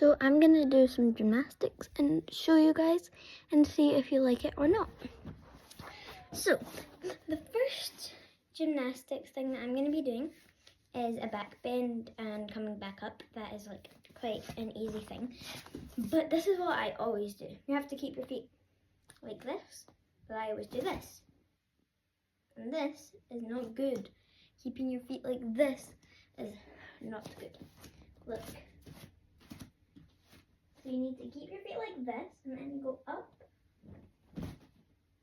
So I'm going to do some gymnastics and show you guys and see if you like it or not. So the first gymnastics thing that I'm going to be doing is a back bend and coming back up. That is like quite an easy thing. But this is what I always do. You have to keep your feet like this, but I always do this. And this is not good. Keeping your feet like this is not good. Look. So you need to keep your feet like this and then you go up.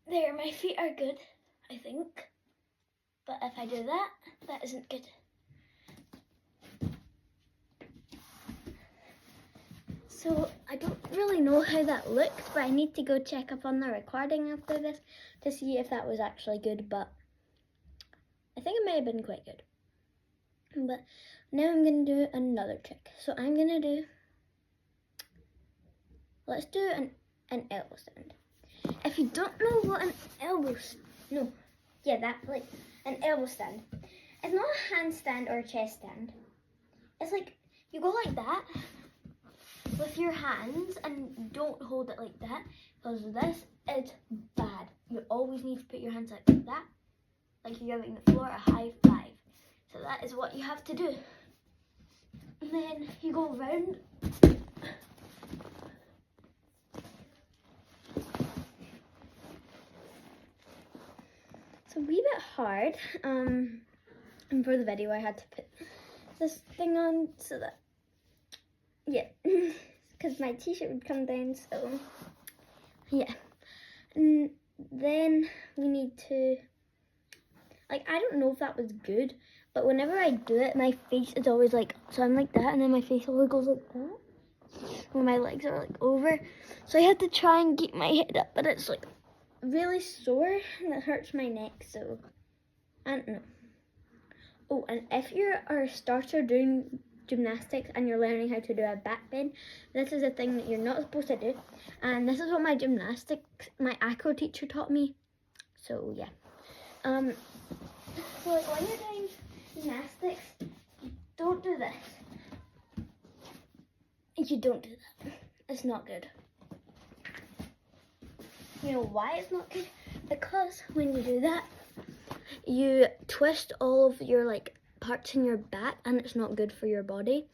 There, my feet are good, I think. But if I do that, that isn't good. So I don't really know how that looks, but I need to go check up on the recording after this to see if that was actually good, but I think it may have been quite good. But now I'm going to do another trick. So I'm going to do, let's do an elbow stand. If you don't know what an elbow stand, an elbow stand. It's not a handstand or a chest stand. It's like, you go like that with your hands and don't hold it like that, because this is bad. You always need to put your hands like that, like you're giving the floor a high five. So that is what you have to do. And then you go round. It's a wee bit hard. And for the video I had to put this thing on so that, yeah, because my t-shirt would come down, so yeah. And then we need to, like, I don't know if that was good, but whenever I do it, my face is always like, so I'm like that, and then my face always goes like that, when my legs are like over. So I had to try and keep my head up, but it's like really sore, and it hurts my neck, so I don't know. Oh, and if you're a starter doing gymnastics and you're learning how to do a back bend, this is a thing that you're not supposed to do, and this is what my acro teacher taught me, so yeah. So like when you're doing gymnastics, don't do this. You don't do that. It's not good. You know why it's not good? Because when you do that, you twist all of your like parts in your back and it's not good for your body.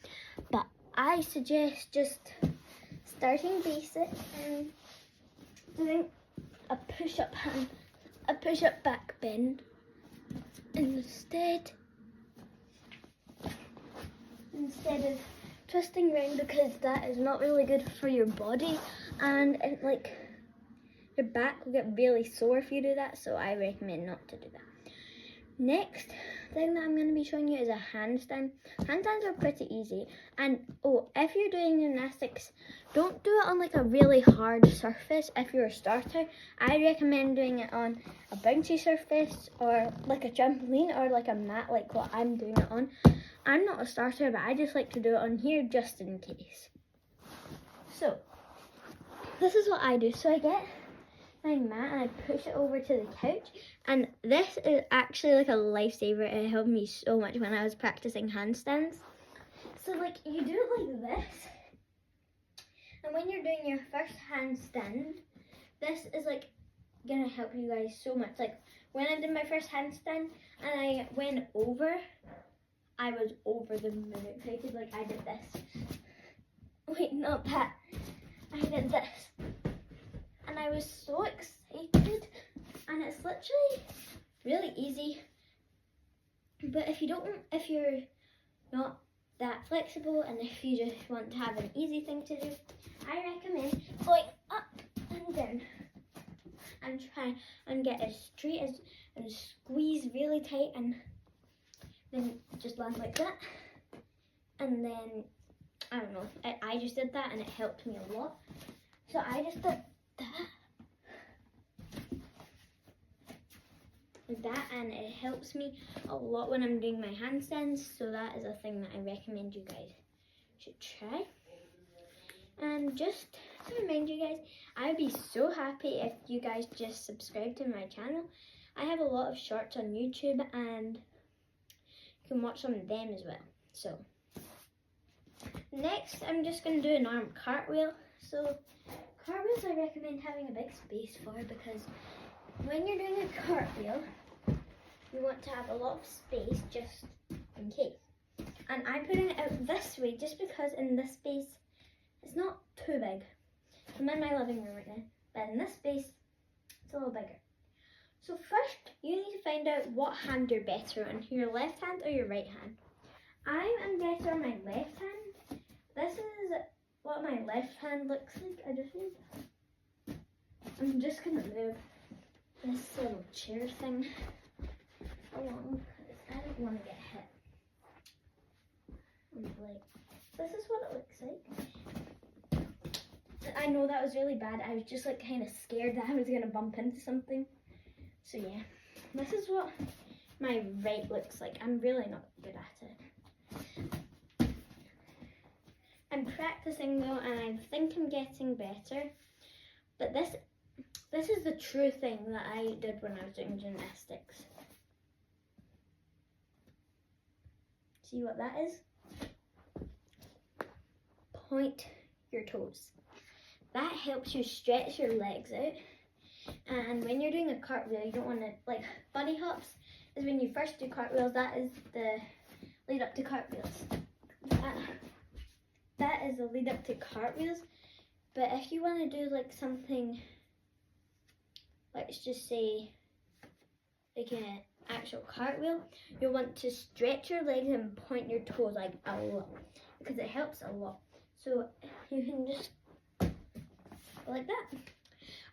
But I suggest just starting basic and doing a push-up back bend instead of twisting around, because that is not really good for your body, and like your back will get really sore if you do that, so I recommend not to do that. Next thing that I'm going to be showing you is a handstand. Handstands are pretty easy, and if you're doing gymnastics, don't do it on like a really hard surface. If you're a starter, I recommend doing it on a bouncy surface or like a trampoline or like a mat, like what I'm doing it on. I'm not a starter, but I just like to do it on here just in case. So this is what I do. So I get my mat and I push it over to the couch, and this is actually like a lifesaver. It helped me so much when I was practicing handstands. So like you do it like this, and when you're doing your first handstand, this is like gonna help you guys so much. Like when I did my first handstand and I went over, I was over the moon excited. Like I did this. Wait, not that. I did this. And I was so excited, and it's literally really easy. But if you're not that flexible, and if you just want to have an easy thing to do, I recommend going up and down and try and get as straight as and squeeze really tight, and then just land like that. And then I don't know, I just did that and it helped me a lot. So I just did that like that, and it helps me a lot when I'm doing my handstands. So that is a thing that I recommend you guys should try. And just to remind you guys, I would be so happy if you guys just subscribe to my channel. I have a lot of shorts on YouTube and you can watch some of them as well. So Next, I'm just going to do an arm cartwheel. So, cartwheels I recommend having a big space for, because when you're doing a cartwheel, you want to have a lot of space just in case. And I'm putting it out this way just because in this space, it's not too big. I'm in my living room right now, but in this space, it's a little bigger. So first, you need to find out what hand you're better on, your left hand or your right hand. I am better on my left hand. This is what my left hand looks like. I'm just gonna move this little chair thing along because I don't want to get hit. This is what it looks like. I know that was really bad. I was just like kind of scared that I was gonna bump into something. So yeah, this is what my right looks like. I'm really not good at it. I'm practicing though, and I think I'm getting better. But this is the true thing that I did when I was doing gymnastics. See what that is? Point your toes. That helps you stretch your legs out. And when you're doing a cartwheel, you don't want to, like, bunny hops is when you first do cartwheels. That is the lead up to cartwheels. That is the lead up to cartwheels. But if you want to do like something, let's just say like an actual cartwheel, you'll want to stretch your legs and point your toes like a lot, because it helps a lot. So you can just go like that.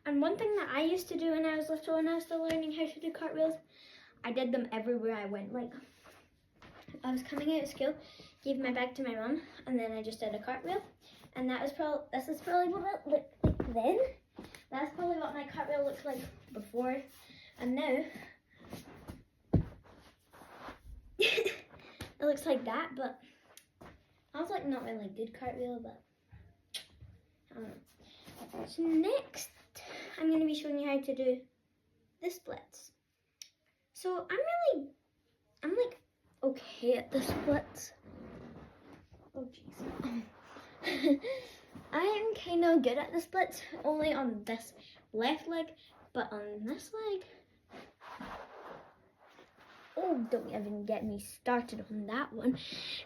And one thing that I used to do when I was little and I was still learning how to do cartwheels, I did them everywhere I went. Like, I was coming out of school, gave my bag to my mum, and then I just did a cartwheel. And this is probably what it looked like then. That's probably what my cartwheel looked like before. And now, it looks like that, but I was like not really good cartwheel, but I don't know. So next, I'm going to be showing you how to do the splits. So I'm like okay at the splits. Oh jeez. I am kind of good at the splits, only on this left leg, but on this leg, oh, don't even get me started on that one.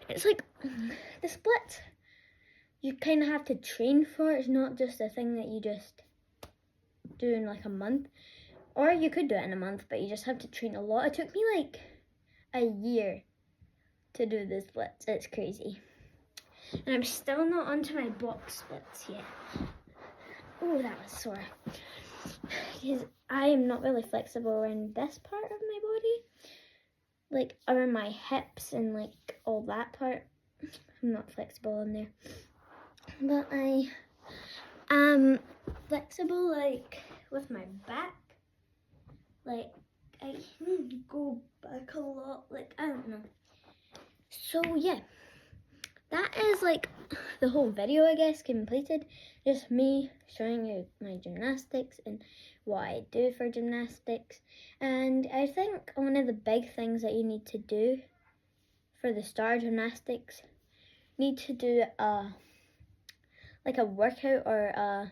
It's like the splits, you kind of have to train for. It's not just a thing that you just do in like a month, or you could do it in a month, but you just have to train a lot. It took me like a year to do the splits. It's crazy. And I'm still not onto my box splits yet. Oh, that was sore. Because I am not really flexible around this part of my body. Like around my hips and like all that part. I'm not flexible in there. But I am flexible like with my back. Like I can go back a lot. Like I don't know. So yeah. That is like the whole video, I guess, completed. Just me showing you my gymnastics and what I do for gymnastics. And I think one of the big things that you need to do for the start of gymnastics, you need to do like a workout or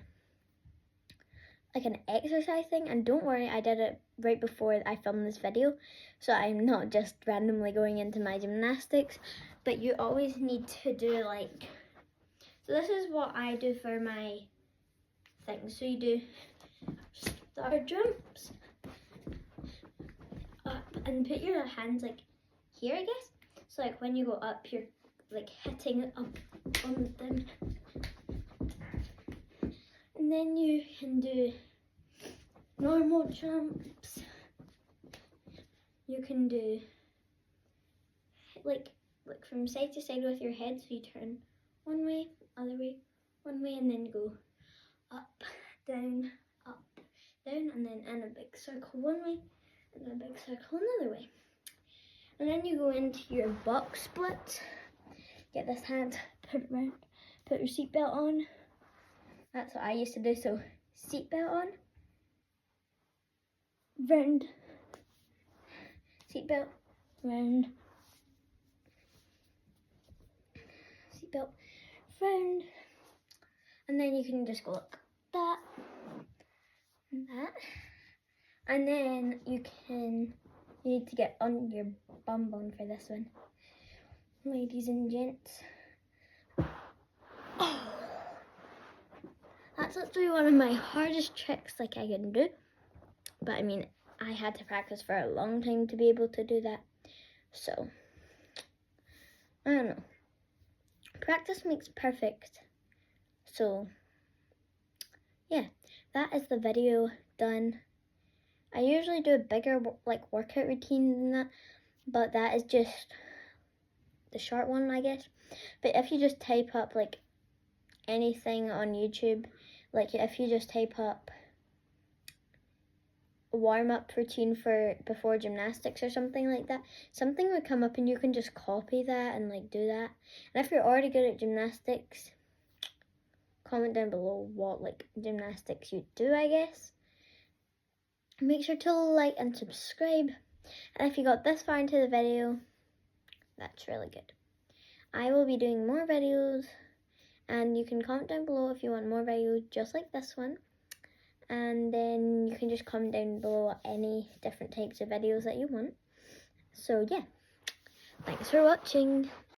like an exercise thing. And don't worry, I did it right before I filmed this video, so I'm not just randomly going into my gymnastics. But you always need to do like, so this is what I do for my things. So you do star jumps up and put your hands like here, I guess. So like when you go up, you're like hitting it up on them. And then you can do normal jumps. You can do like from side to side with your head, so you turn one way, other way, one way, and then go up, down, and then in a big circle one way, and a big circle another way. And then you go into your box split. Get this hand, put it round, put your seatbelt on. That's what I used to do, so seatbelt on, round, seatbelt, round, seatbelt, round, and then you can just go like that and that, and then you need to get on your bum bone for this one, ladies and gents. Oh, that's actually one of my hardest tricks like I can do, but I mean I had to practice for a long time to be able to do that, so I don't know. Practice makes perfect. So yeah, that is the video done. I usually do a bigger like workout routine than that, but that is just the short one, I guess. But if you just type up like anything on YouTube, like if you just type up warm-up routine for before gymnastics or something like that, something would come up and you can just copy that and like do that. And if you're already good at gymnastics, comment down below what like gymnastics you do, I guess. Make sure to like and subscribe, and if you got this far into the video, that's really good. I will be doing more videos, and you can comment down below if you want more videos just like this one, and then you can just comment down below any different types of videos that you want. So yeah, thanks for watching.